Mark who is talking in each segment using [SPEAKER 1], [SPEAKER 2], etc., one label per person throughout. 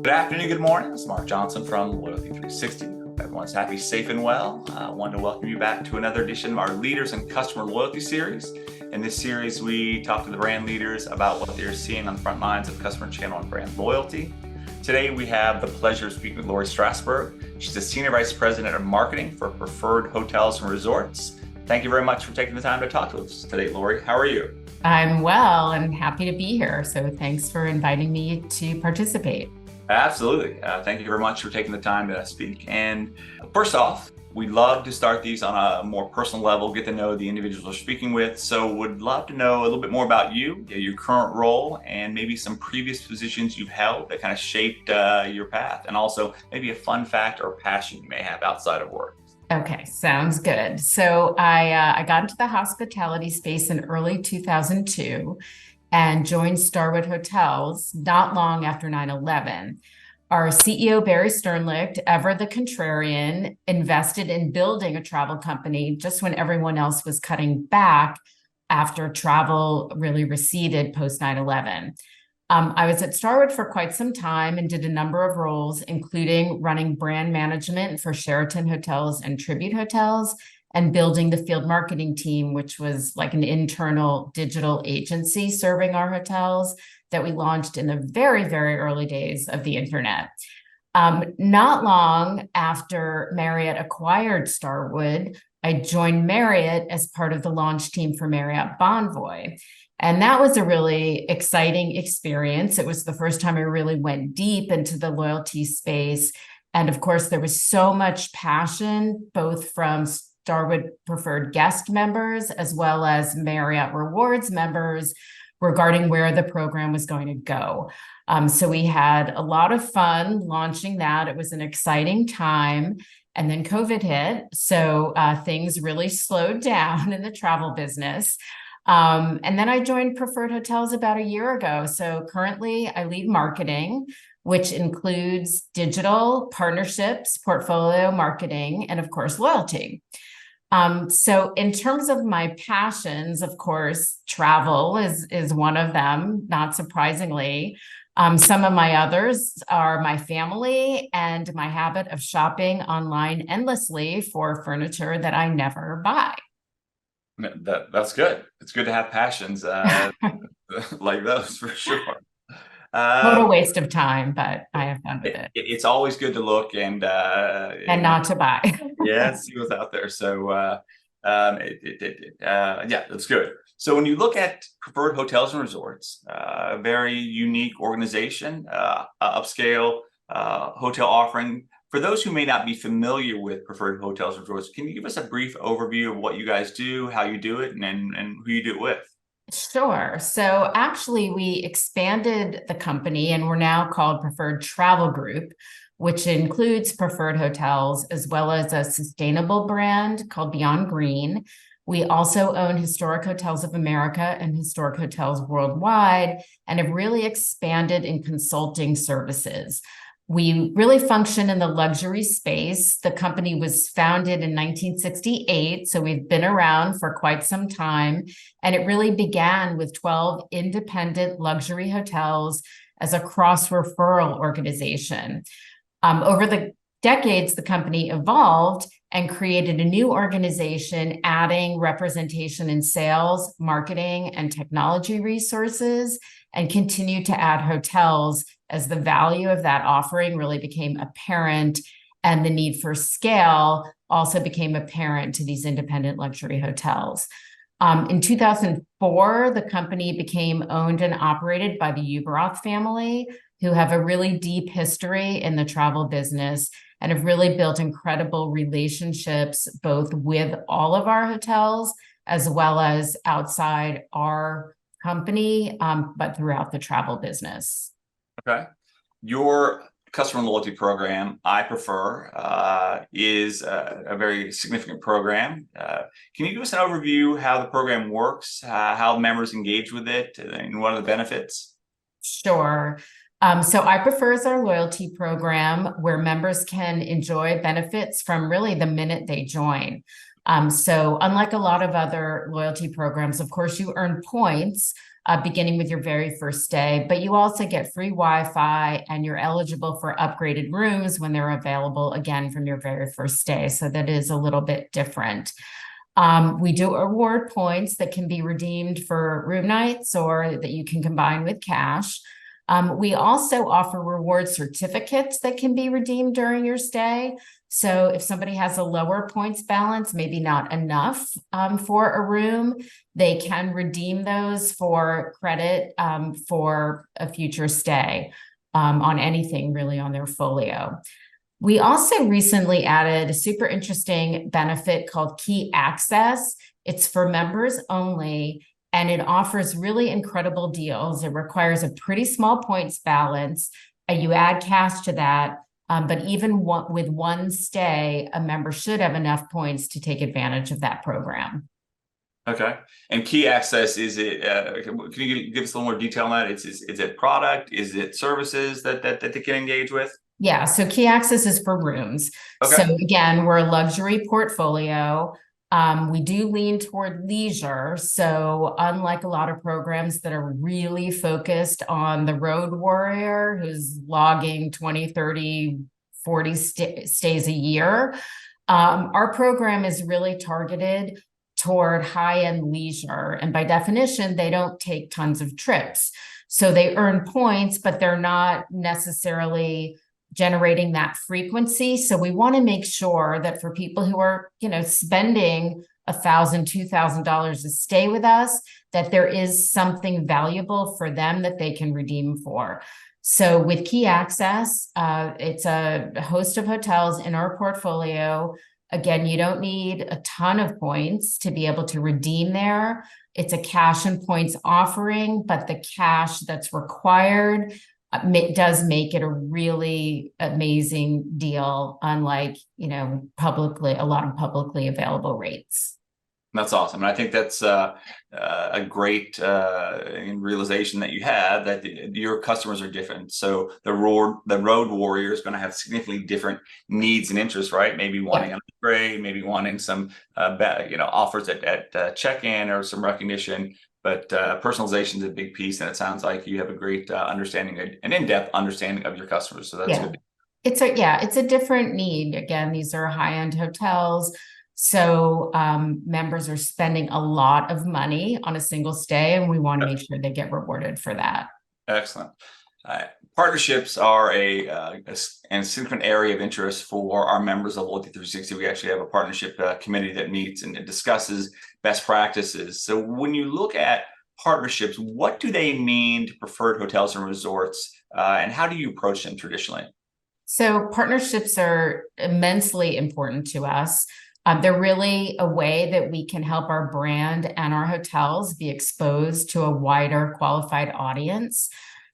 [SPEAKER 1] Good afternoon, good morning. It's Mark Johnson from Loyalty 360. Hope everyone's happy, safe, and well. I wanted to welcome you back to another edition of our Leaders and Customer Loyalty series. In this series, we talk to the brand leaders about what they're seeing on the front lines of customer channel and brand loyalty. Today, we have the pleasure of speaking with Lori Strasberg. She's the Senior Vice President of Marketing for Preferred Hotels and Resorts. Thank you very much for taking the time to talk to us today, Lori. How are you?
[SPEAKER 2] I'm well and happy to be here. So thanks for inviting me to participate.
[SPEAKER 1] Absolutely. Thank you very much for taking the time to speak. And first off, we love to start these on a more personal level, get to know the individuals we're speaking with. So would love to know a little bit more about you, your current role, and maybe some previous positions you've held that kind of shaped your path, and also maybe a fun fact or passion you may have outside of work.
[SPEAKER 2] Okay, sounds good. So I got into the hospitality space in early 2002 and joined Starwood Hotels not long after 9/11. Our CEO, Barry Sternlicht, ever the contrarian, invested in building a travel company just when everyone else was cutting back after travel really receded post 9/11. I was at Starwood for quite some time and did a number of roles, including running brand management for Sheraton Hotels and Tribute Hotels, and building the field marketing team, which was like an internal digital agency serving our hotels that we launched in the very, very early days of the internet. Not long after Marriott acquired Starwood, I joined Marriott as part of the launch team for Marriott Bonvoy. And that was a really exciting experience. It was the first time I really went deep into the loyalty space. And of course, there was so much passion, both from Starwood Preferred Guest members as well as Marriott Rewards members regarding where the program was going to go. So we had a lot of fun launching that. It was an exciting time. And then COVID hit. So things really slowed down in the travel business. And then I joined Preferred Hotels about a year ago. So currently I lead marketing, which includes digital partnerships, portfolio marketing, and of course, loyalty. So in terms of my passions, of course, travel is one of them, not surprisingly. Some of my others are my family and my habit of shopping online endlessly for furniture that I never buy.
[SPEAKER 1] That's good. It's good to have passions like those for sure.
[SPEAKER 2] Total waste of time, but I have fun with it.
[SPEAKER 1] It's always good to look and
[SPEAKER 2] not to buy.
[SPEAKER 1] Yeah, see what's out there. So yeah, that's good. So when you look at Preferred Hotels and Resorts, a very unique organization, upscale hotel offering. For those who may not be familiar with Preferred Hotels and Resorts, can you give us a brief overview of what you guys do, how you do it, and who you do it with?
[SPEAKER 2] Sure. So actually, we expanded the company and we're now called Preferred Travel Group, which includes Preferred Hotels as well as a sustainable brand called Beyond Green. We also own Historic Hotels of America and Historic Hotels Worldwide and have really expanded in consulting services. We really function in the luxury space. The company was founded in 1968, so we've been around for quite some time. And it really began with 12 independent luxury hotels as a cross-referral organization. Over the decades, the company evolved and created a new organization, adding representation in sales, marketing, and technology resources, and continued to add hotels as the value of that offering really became apparent, and the need for scale also became apparent to these independent luxury hotels. In 2004, the company became owned and operated by the Uberoth family, who have a really deep history in the travel business and have really built incredible relationships both with all of our hotels as well as outside our company, but throughout the travel business.
[SPEAKER 1] Okay. Your customer loyalty program, I Prefer, is a very significant program. Can you give us an overview how the program works, how members engage with it, and what are the benefits?
[SPEAKER 2] Sure. So I Prefer is our loyalty program where members can enjoy benefits from really the minute they join. So unlike a lot of other loyalty programs, of course, you earn points beginning with your very first day, but you also get free Wi-Fi and you're eligible for upgraded rooms when they're available again from your very first day. So that is a little bit different. We do award points that can be redeemed for room nights or that you can combine with cash. We also offer reward certificates that can be redeemed during your stay. So if somebody has a lower points balance, maybe not enough for a room, they can redeem those for credit for a future stay on anything really on their folio. We also recently added a super interesting benefit called Key Access. It's for members only, and it offers really incredible deals. It requires a pretty small points balance. You add cash to that, but even with one stay, a member should have enough points to take advantage of that program.
[SPEAKER 1] Okay. And key access, is it, can you give us a little more detail on that? Is it product? Is it services that they can engage with?
[SPEAKER 2] Yeah, so Key Access is for rooms.
[SPEAKER 1] Okay.
[SPEAKER 2] So again, we're a luxury portfolio. We do lean toward leisure. So unlike a lot of programs that are really focused on the road warrior who's logging 20, 30, 40 stays a year, our program is really targeted toward high-end leisure. And by definition, they don't take tons of trips. So they earn points, but they're not necessarily generating that frequency. So we want to make sure that for people who are, spending $1,000, $2,000 to stay with us, that there is something valuable for them that they can redeem for. So with Key Access, it's a host of hotels in our portfolio. Again, you don't need a ton of points to be able to redeem there. It's a cash and points offering, but the cash that's required does make it a really amazing deal, unlike, a lot of publicly available rates.
[SPEAKER 1] That's awesome. And I think that's a great realization that you have, that your customers are different. So the road warrior is going to have significantly different needs and interests, right? Maybe wanting an upgrade, maybe wanting some offers at check-in or some recognition. But personalization is a big piece, and it sounds like you have a great understanding, an in-depth understanding of your customers. So that's good.
[SPEAKER 2] It's a different need. Again, these are high-end hotels. So members are spending a lot of money on a single stay, and we want to make sure they get rewarded for that.
[SPEAKER 1] Excellent. Partnerships are a significant area of interest for our members of Loyalty 360. We actually have a partnership committee that meets and it discusses best practices. So when you look at partnerships, what do they mean to preferred hotels and resorts, and how do you approach them traditionally?
[SPEAKER 2] So partnerships are immensely important to us. They're really a way that we can help our brand and our hotels be exposed to a wider qualified audience.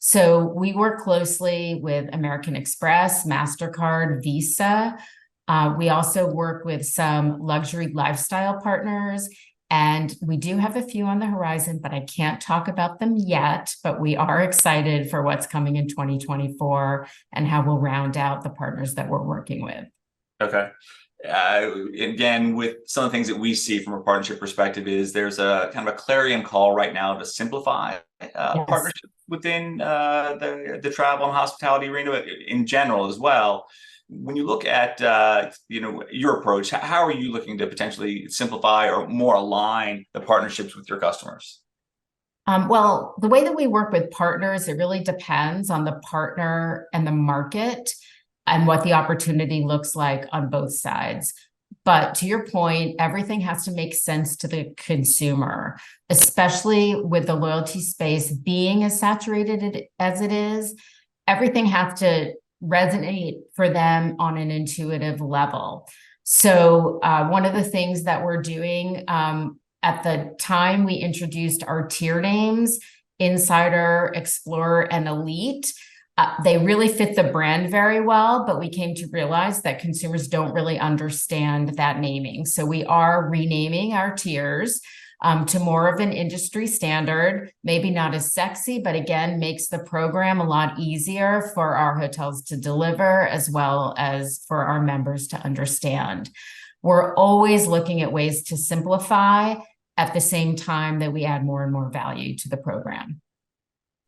[SPEAKER 2] So we work closely with American Express, MasterCard, Visa. We also work with some luxury lifestyle partners, and we do have a few on the horizon, but I can't talk about them yet. But we are excited for what's coming in 2024 and how we'll round out the partners that we're working with.
[SPEAKER 1] Okay. Again, with some of the things that we see from a partnership perspective is there's a kind of a clarion call right now to simplify partnership within the travel and hospitality arena in general as well. When you look at your approach, how are you looking to potentially simplify or more align the partnerships with your customers?
[SPEAKER 2] Well, the way that we work with partners, it really depends on the partner and the market and what the opportunity looks like on both sides. But to your point, everything has to make sense to the consumer, especially with the loyalty space being as saturated as it is. Everything has to resonate for them on an intuitive level. So one of the things that we're doing at the time we introduced our tier names, Insider, Explorer, and Elite, they really fit the brand very well, but we came to realize that consumers don't really understand that naming. So we are renaming our tiers to more of an industry standard, maybe not as sexy, but again, makes the program a lot easier for our hotels to deliver as well as for our members to understand. We're always looking at ways to simplify at the same time that we add more and more value to the program.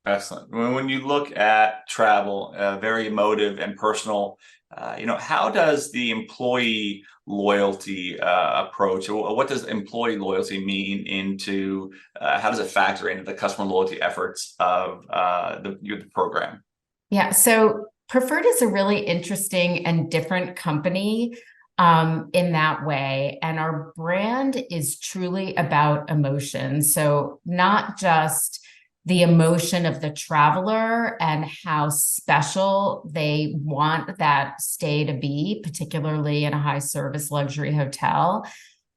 [SPEAKER 1] Excellent. When you look at travel, very emotive and personal, how does the employee loyalty approach, or what does employee loyalty mean into, how does it factor into the customer loyalty efforts of the program?
[SPEAKER 2] Yeah, so Preferred is a really interesting and different company in that way. And our brand is truly about emotion. So not just the emotion of the traveler and how special they want that stay to be, particularly in a high service luxury hotel,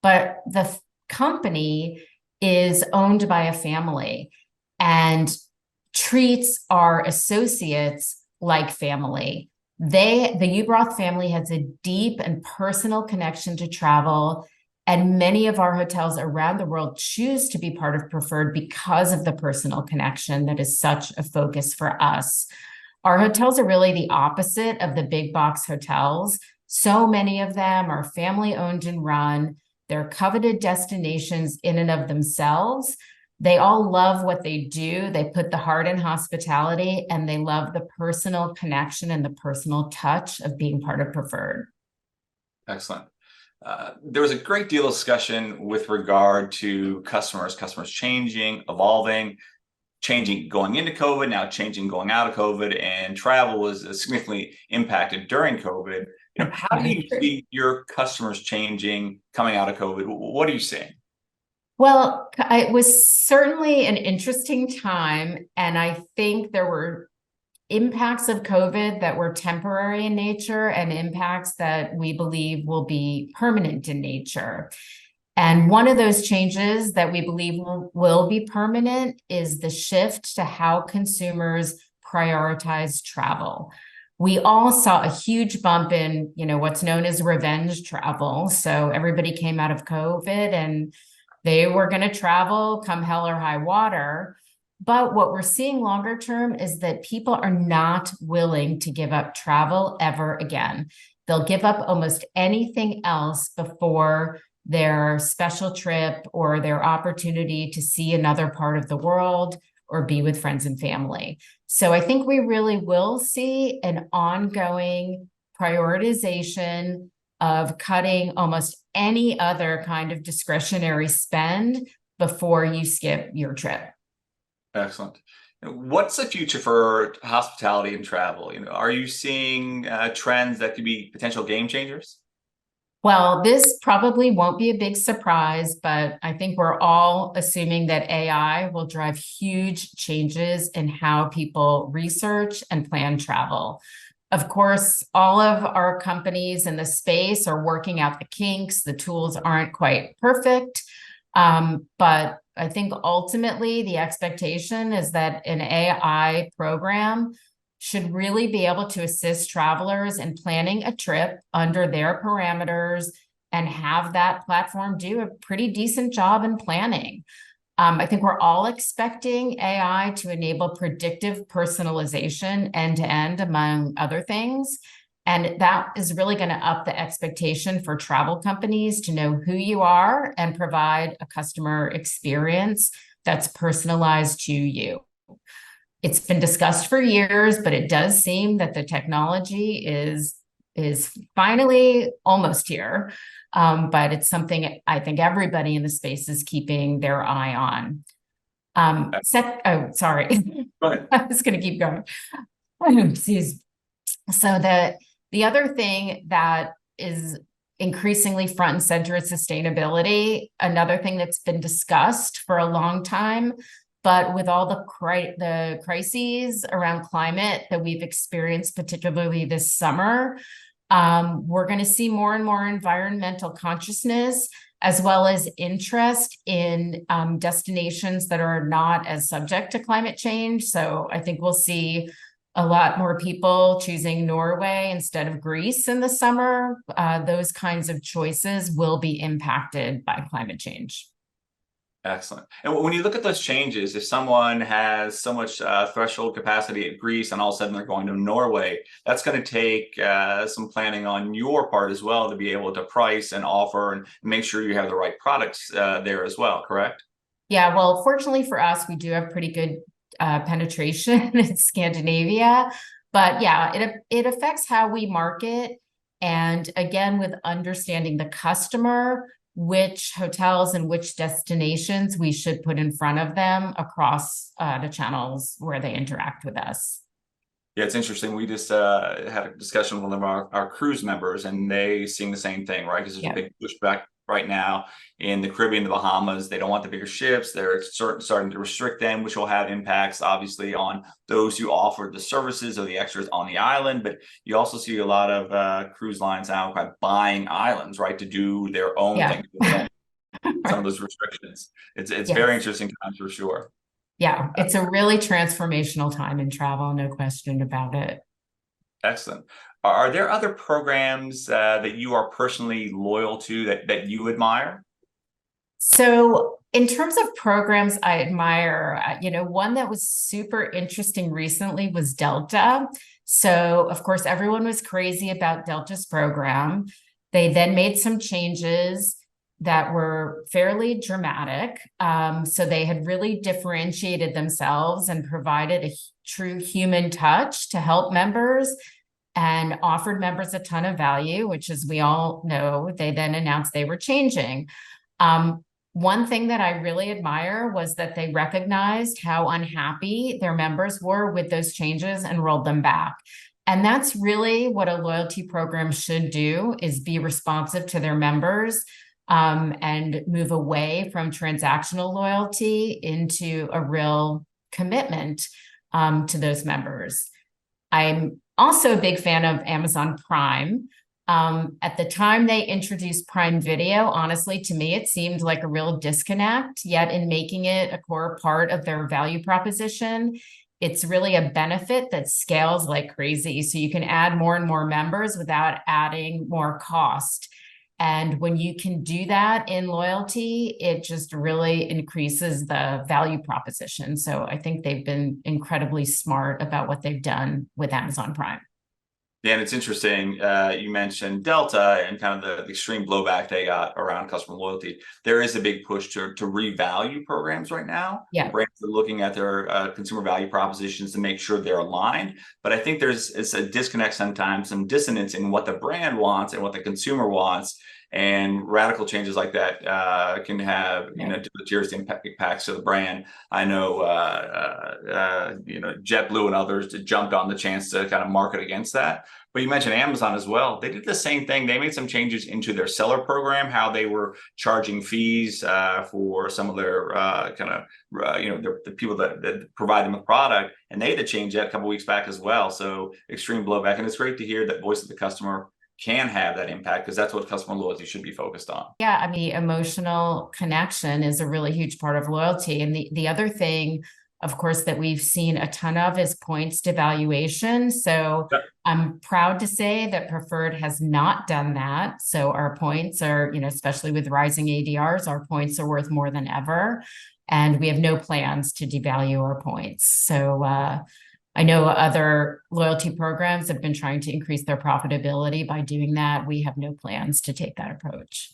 [SPEAKER 2] but the company is owned by a family and treats our associates like family. The Ubroth family has a deep and personal connection to travel, and many of our hotels around the world choose to be part of Preferred because of the personal connection that is such a focus for us. Our hotels are really the opposite of the big box hotels. So many of them are family owned and run. They're coveted destinations in and of themselves. They all love what they do. They put the heart in hospitality, and they love the personal connection and the personal touch of being part of Preferred.
[SPEAKER 1] Excellent. There was a great deal of discussion with regard to customers changing, evolving, changing going into COVID, now changing going out of COVID, and travel was significantly impacted during COVID. How do you see your customers changing coming out of COVID? What are you seeing?
[SPEAKER 2] Well, it was certainly an interesting time, and I think there were impacts of COVID that were temporary in nature and impacts that we believe will be permanent in nature. And one of those changes that we believe will be permanent is the shift to how consumers prioritize travel. We all saw a huge bump in, what's known as revenge travel. So everybody came out of COVID and they were going to travel come hell or high water. But what we're seeing longer term is that people are not willing to give up travel ever again. They'll give up almost anything else before their special trip or their opportunity to see another part of the world or be with friends and family. So I think we really will see an ongoing prioritization of cutting almost any other kind of discretionary spend before you skip your trip.
[SPEAKER 1] Excellent. What's the future for hospitality and travel? Are you seeing trends that could be potential game changers?
[SPEAKER 2] Well, this probably won't be a big surprise, but I think we're all assuming that AI will drive huge changes in how people research and plan travel. Of course, all of our companies in the space are working out the kinks. The tools aren't quite perfect, but I think ultimately the expectation is that an AI program should really be able to assist travelers in planning a trip under their parameters and have that platform do a pretty decent job in planning. I think we're all expecting AI to enable predictive personalization end to end, among other things. And that is really going to up the expectation for travel companies to know who you are and provide a customer experience that's personalized to you. It's been discussed for years, but it does seem that the technology is finally almost here. But it's something I think everybody in the space is keeping their eye on. Sorry.
[SPEAKER 1] Go ahead.
[SPEAKER 2] I was going to keep going. So the other thing that is increasingly front and center is sustainability. Another thing that's been discussed for a long time, but with all the crises around climate that we've experienced, particularly this summer, we're going to see more and more environmental consciousness, as well as interest in destinations that are not as subject to climate change. So I think we'll see a lot more people choosing Norway instead of Greece in the summer. Those kinds of choices will be impacted by climate change.
[SPEAKER 1] Excellent. And when you look at those changes, if someone has so much threshold capacity at Greece and all of a sudden they're going to Norway, that's going to take some planning on your part as well to be able to price and offer and make sure you have the right products there as well, correct?
[SPEAKER 2] Yeah, well, fortunately for us, we do have pretty good penetration in Scandinavia. But yeah, it affects how we market. And again, with understanding the customer, which hotels and which destinations we should put in front of them across the channels where they interact with us.
[SPEAKER 1] Yeah, it's interesting. We just had a discussion with one of our cruise members, and they seeing the same thing, right? Because there's a
[SPEAKER 2] Yeah.
[SPEAKER 1] big pushback right now in the Caribbean, the Bahamas. They don't want the bigger ships. They're starting to restrict them, which will have impacts, obviously, on those who offer the services or the extras on the island. But you also see a lot of cruise lines now kind of buying islands, right, to do their own
[SPEAKER 2] Yeah.
[SPEAKER 1] thing. They don't some of those restrictions. It's very
[SPEAKER 2] Yes.
[SPEAKER 1] interesting times for sure.
[SPEAKER 2] Yeah, it's a really transformational time in travel, no question about it.
[SPEAKER 1] Excellent. Are there other programs that you are personally loyal to that you admire?
[SPEAKER 2] So, in terms of programs I admire, one that was super interesting recently was Delta. So, of course, everyone was crazy about Delta's program. They then made some changes that were fairly dramatic. So, they had really differentiated themselves and provided a true human touch to help members and offered members a ton of value, which, as we all know, they then announced they were changing. One thing that I really admire was that they recognized how unhappy their members were with those changes and rolled them back. And that's really what a loyalty program should do, is be responsive to their members, and move away from transactional loyalty into a real commitment to those members. I'm also a big fan of Amazon Prime. At the time they introduced Prime Video, honestly, to me, it seemed like a real disconnect. Yet, in making it a core part of their value proposition, it's really a benefit that scales like crazy. So you can add more and more members without adding more cost. And when you can do that in loyalty, it just really increases the value proposition. So I think they've been incredibly smart about what they've done with Amazon Prime.
[SPEAKER 1] Yeah, and it's interesting. You mentioned Delta and kind of the extreme blowback they got around customer loyalty. There is a big push to revalue programs right now.
[SPEAKER 2] Yeah.
[SPEAKER 1] Brands are looking at their consumer value propositions to make sure they're aligned. But I think it's a disconnect sometimes, some dissonance in what the brand wants and what the consumer wants. And radical changes like that can have deleterious impacts to the brand. I know JetBlue and others jumped on the chance to kind of market against that. But you mentioned Amazon as well. They did the same thing. They made some changes into their seller program, how they were charging fees for some of their the people that provide them a product, and they had to change that a couple of weeks back as well. So extreme blowback, and it's great to hear that voice of the customer can have that impact, because that's what customer loyalty should be focused on.
[SPEAKER 2] Yeah, I mean, emotional connection is a really huge part of loyalty. And the other thing, of course, that we've seen a ton of is points devaluation. So
[SPEAKER 1] Yep.
[SPEAKER 2] I'm proud to say that Preferred has not done that. So our points are, especially with rising ADRs, our points are worth more than ever. And we have no plans to devalue our points. So I know other loyalty programs have been trying to increase their profitability by doing that. We have no plans to take that approach.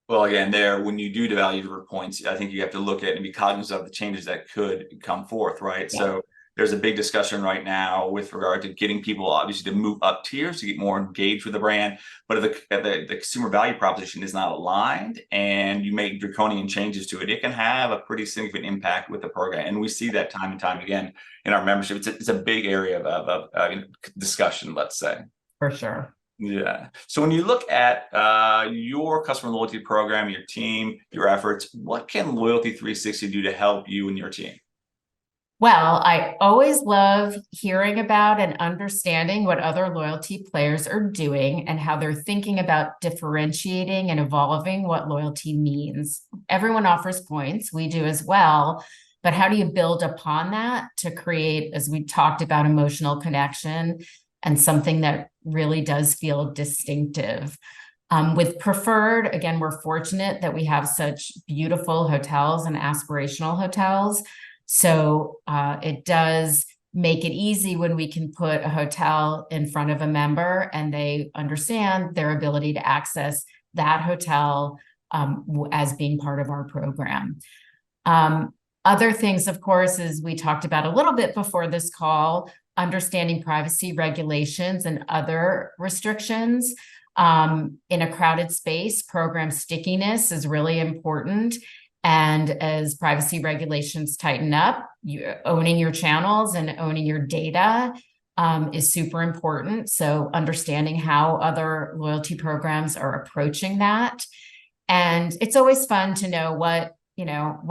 [SPEAKER 1] Well, again, when you do devalue your points, I think you have to look at and be cognizant of the changes that could come forth, right?
[SPEAKER 2] Yeah.
[SPEAKER 1] So there's a big discussion right now with regard to getting people obviously to move up tiers to get more engaged with the brand. But if the consumer value proposition is not aligned and you make draconian changes to it, it can have a pretty significant impact with the program. And we see that time and time again in our membership. It's a big area of discussion, let's say.
[SPEAKER 2] For sure.
[SPEAKER 1] Yeah. So when you look at your customer loyalty program, your team, your efforts, what can Loyalty 360 do to help you and your team?
[SPEAKER 2] Well, I always love hearing about and understanding what other loyalty players are doing and how they're thinking about differentiating and evolving what loyalty means. Everyone offers points, we do as well. But how do you build upon that to create, as we talked about, emotional connection and something that really does feel distinctive? With Preferred, again, we're fortunate that we have such beautiful hotels and aspirational hotels. So it does make it easy when we can put a hotel in front of a member and they understand their ability to access that hotel as being part of our program. Other things, of course, as we talked about a little bit before this call, understanding privacy regulations and other restrictions. In a crowded space, program stickiness is really important. And as privacy regulations tighten up, owning your channels and owning your data is super important. So understanding how other loyalty programs are approaching that. And it's always fun to know what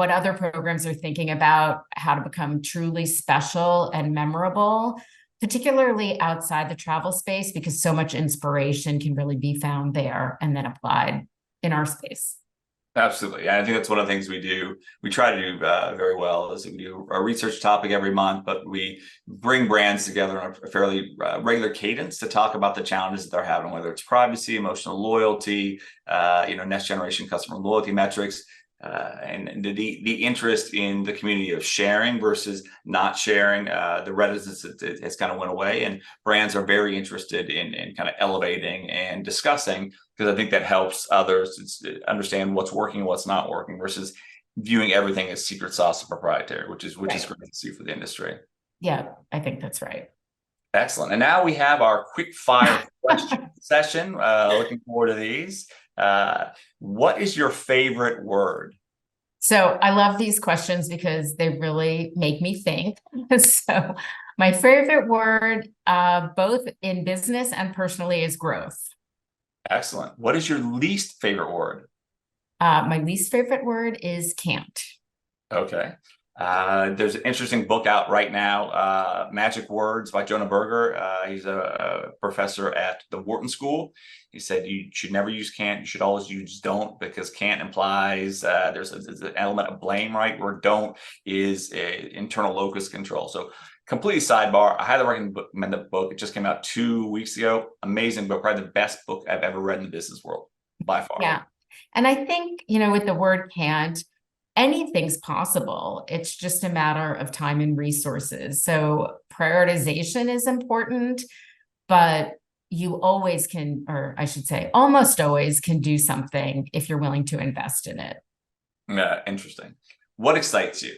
[SPEAKER 2] other programs are thinking about how to become truly special and memorable, particularly outside the travel space, because so much inspiration can really be found there and then applied in our space.
[SPEAKER 1] Absolutely. I think that's one of the things we do. We try to do very well is we do a research topic every month, but we bring brands together on a fairly regular cadence to talk about the challenges that they're having, whether it's privacy, emotional loyalty, next generation customer loyalty metrics. And the interest in the community of sharing versus not sharing, the reticence has kind of went away, and brands are very interested in kind of elevating and discussing, because I think that helps others understand what's working and what's not working versus viewing everything as secret sauce or proprietary, which is great to see for the industry.
[SPEAKER 2] Yeah, I think that's right.
[SPEAKER 1] Excellent. And now we have our quick fire question session. Looking forward to these. What is your favorite word?
[SPEAKER 2] So I love these questions because they really make me think. So my favorite word, both in business and personally, is growth.
[SPEAKER 1] Excellent. What is your least favorite word?
[SPEAKER 2] My least favorite word is can't.
[SPEAKER 1] Okay. There's an interesting book out right now, Magic Words by Jonah Berger. He's a professor at the Wharton School. He said you should never use can't. You should always use don't, because can't implies there's an element of blame, right? Where don't is internal locus control. So completely sidebar. I highly recommend the book. It just came out 2 weeks ago. Amazing book. Probably the best book I've ever read in the business world by far.
[SPEAKER 2] Yeah. And I think, with the word can't, anything's possible. It's just a matter of time and resources. So prioritization is important, but you always can, or I should say, almost always can do something if you're willing to invest in it.
[SPEAKER 1] Yeah, interesting. What excites you?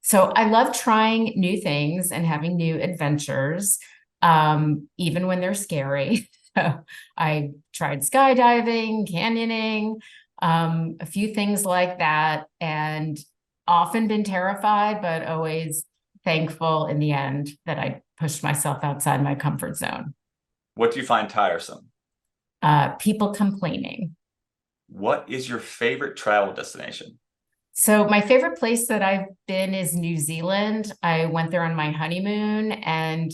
[SPEAKER 2] So I love trying new things and having new adventures, even when they're scary. So I tried skydiving, canyoning, a few things like that, and often been terrified, but always thankful in the end that I pushed myself outside my comfort zone.
[SPEAKER 1] What do you find tiresome?
[SPEAKER 2] People complaining.
[SPEAKER 1] What is your favorite travel destination?
[SPEAKER 2] So my favorite place that I've been is New Zealand. I went there on my honeymoon and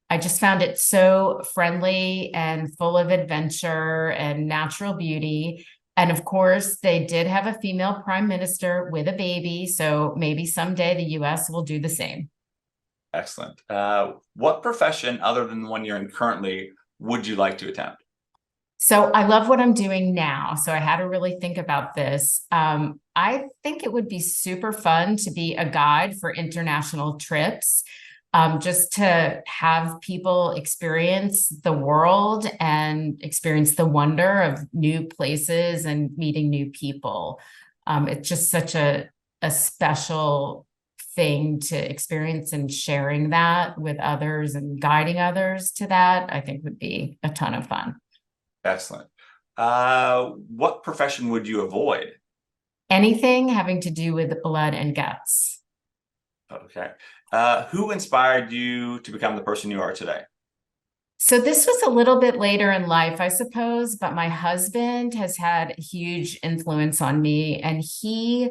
[SPEAKER 2] I just found it so friendly and full of adventure and natural beauty. And of course, they did have a female prime minister with a baby. So maybe someday the US will do the same.
[SPEAKER 1] Excellent. What profession other than the one you're in currently would you like to attempt?
[SPEAKER 2] So I love what I'm doing now. So I had to really think about this. I think it would be super fun to be a guide for international trips, just to have people experience the world and experience the wonder of new places and meeting new people. It's just such a special thing to experience, and sharing that with others and guiding others to that, I think would be a ton of fun.
[SPEAKER 1] Excellent. What profession would you avoid?
[SPEAKER 2] Anything having to do with blood and guts.
[SPEAKER 1] Okay. Who inspired you to become the person you are today?
[SPEAKER 2] So this was a little bit later in life, I suppose, but my husband has had a huge influence on me, and he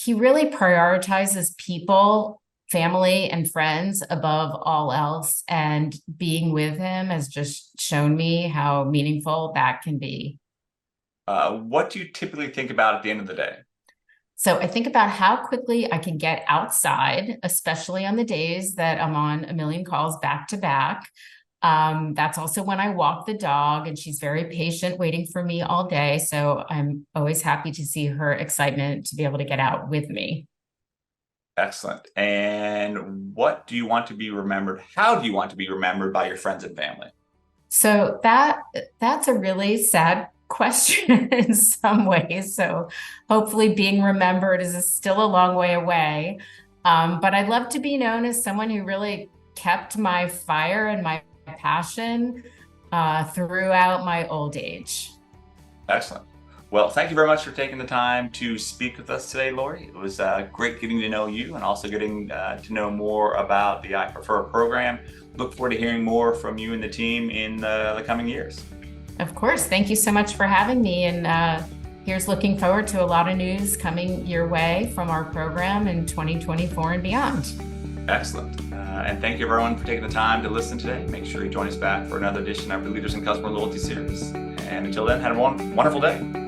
[SPEAKER 2] really prioritizes people, family, and friends above all else. And being with him has just shown me how meaningful that can be.
[SPEAKER 1] What do you typically think about at the end of the day?
[SPEAKER 2] So I think about how quickly I can get outside, especially on the days that I'm on a million calls back to back. That's also when I walk the dog, and she's very patient, waiting for me all day. So I'm always happy to see her excitement to be able to get out with me.
[SPEAKER 1] Excellent. And what do you want to be remembered? How do you want to be remembered by your friends and family?
[SPEAKER 2] So that's a really sad question in some ways. So hopefully being remembered is still a long way away. But I'd love to be known as someone who really kept my fire and my passion throughout my old age.
[SPEAKER 1] Excellent. Well, thank you very much for taking the time to speak with us today, Lori. It was great getting to know you and also getting to know more about the I Prefer program. Look forward to hearing more from you and the team in the coming years.
[SPEAKER 2] Of course. Thank you so much for having me. And here's looking forward to a lot of news coming your way from our program in 2024 and beyond.
[SPEAKER 1] Excellent. And thank you everyone for taking the time to listen today. Make sure you join us back for another edition of the Leaders in Customer Loyalty series. And until then, have a wonderful day.